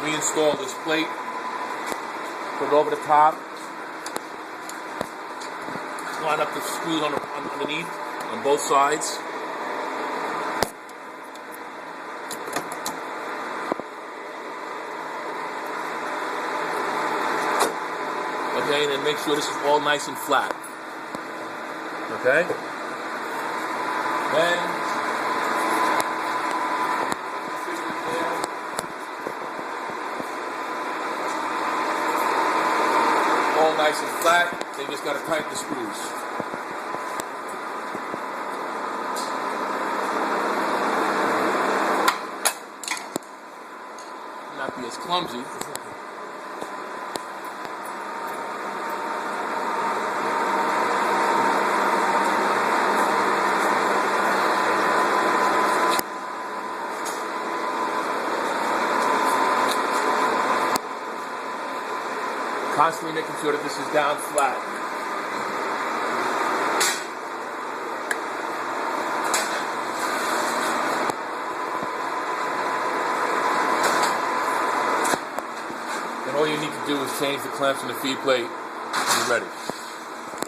reinstall this plate, put it over the top, line up the screws underneath on both sides. Okay, and then make sure this is all nice and flat. Okay? Then all nice and flat, then you just gotta tighten the screws. Not be as clumsy. Constantly making sure that this is down flat. And all you need to do is change the clamps on the feed plate and you're ready.